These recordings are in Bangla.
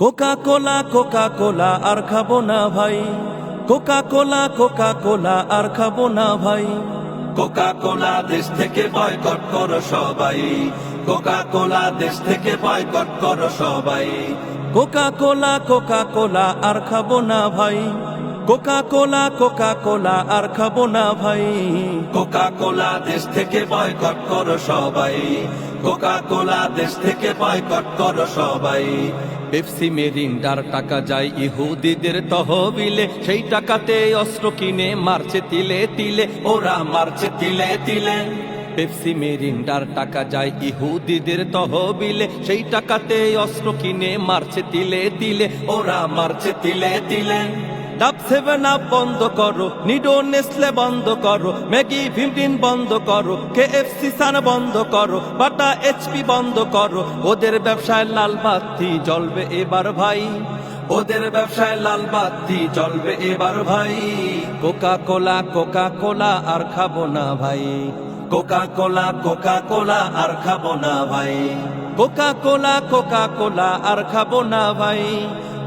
কোকা কোলা আর খাবো না ভাই, কোকা কোলা আর খাবো না ভাই। কোকা কোলা দেশ থেকে বয়কট করো সবাই, কোকা কোলা দেশ থেকে বয়কট করো সবাই। কোকা কোলা আর খাবো না ভাই, কোকা কোলা আর খাবো না ভাই। কোকা কোলা দেশ থেকে বয়কট করো সবাই, কোকা কোলা দেশ থেকে বয়কট করো সবাই। পেপসি মেরিন্ডার টাকা যায় ইহুদিদের তহবিলে, সেই টাকাতে অস্ত্র কিনে মারছে তিলে তিলে, ওরা মারছে তিলে তিলে। পেপসি মেরিন্ডার টাকা যায় ইহুদিদের তহবিলে, সেই টাকাতে অস্ত্র কিনে মারছে তিলে তিলে, ওরা মারছে তিলে তিলে। ডাব 7 আপ বন্ধ করো, নিডো নেসলে বন্ধ করো, ম্যাগি ভিমটিন বন্ধ করো, কেএফসি সান বন্ধ করো, বাটা এইচপি বন্ধ করো। ওদের ব্যবসায় লাল বাতি জ্বলবে এবার ভাই, ওদের ব্যবসায় লাল বাতি জ্বলবে এবার ভাই। কোকা কোলা আর খাবো না ভাই, কোকা কোলা আর খাবো না ভাই। কোকা কোলা আর খাবো না ভাই,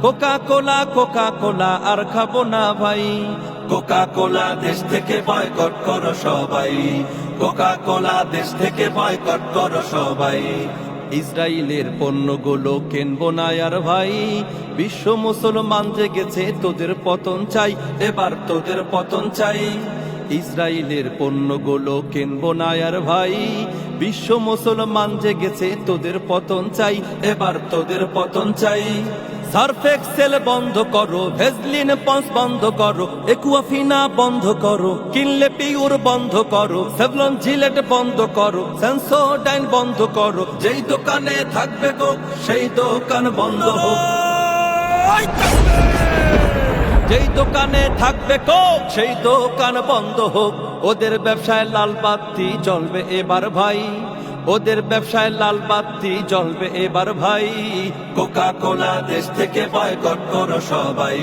কোকা কোলা আর খাবো না ভাই। কোকা কোলা দেশ থেকে বয়কট করো সবাই, কোকা কোলা দেশ থেকে বয়কট করো সবাই। ইসরায়েলের পণ্যগুলো কিনবো না আর ভাই, বিশ্ব মুসলমান জেগেছে তোদের পতন চাই, এবার তোদের পতন চাই। ইসরায়েলের পণ্যগুলো কিনবো না আর ভাই, বিশ্ব মুসলমান জেগেছে তোদের পতন চাই, এবার তোদের পতন চাই। সার্ফ এক্সেল বন্ধ করো, ভেজলিন পন্স বন্ধ করো, একুয়াফিনা বন্ধ করো, কিনলে পিওর বন্ধ করো, সেভলন জিলেট বন্ধ করো, সেন্সোডাইন বন্ধ করো। যেই দোকানে থাকবে কোক সেই দোকান বন্ধ হোক, যেই দোকানে থাকবে কোক সেই দোকান বন্ধ হোক। ওদের ব্যবসায় লাল বাতি জ্বলবে এবার ভাই, ওদের ব্যবসায় লাল বাতি জ্বলবে এবার ভাই। কোকা কোলা দেশ থেকে বয়কট করো সবাই,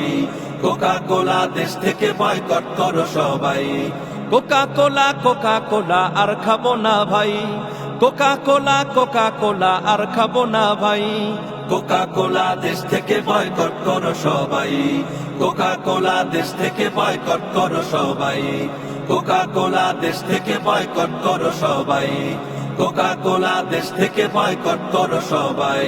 কোকা কোলা দেশ থেকে বয়কট করো সবাই। কোকা কোলা আর খাবো না ভাই, কোকা কোলা আর খাবো না ভাই। কোকা কোলা দেশ থেকে বয়কট করো সবাই, কোকা কোলা দেশ থেকে বয়কট করো সবাই। কোকা কোলা দেশ থেকে বয়কট করো সবাই, কোকা কোলা দেশ থেকে বয়কট করো সবাই।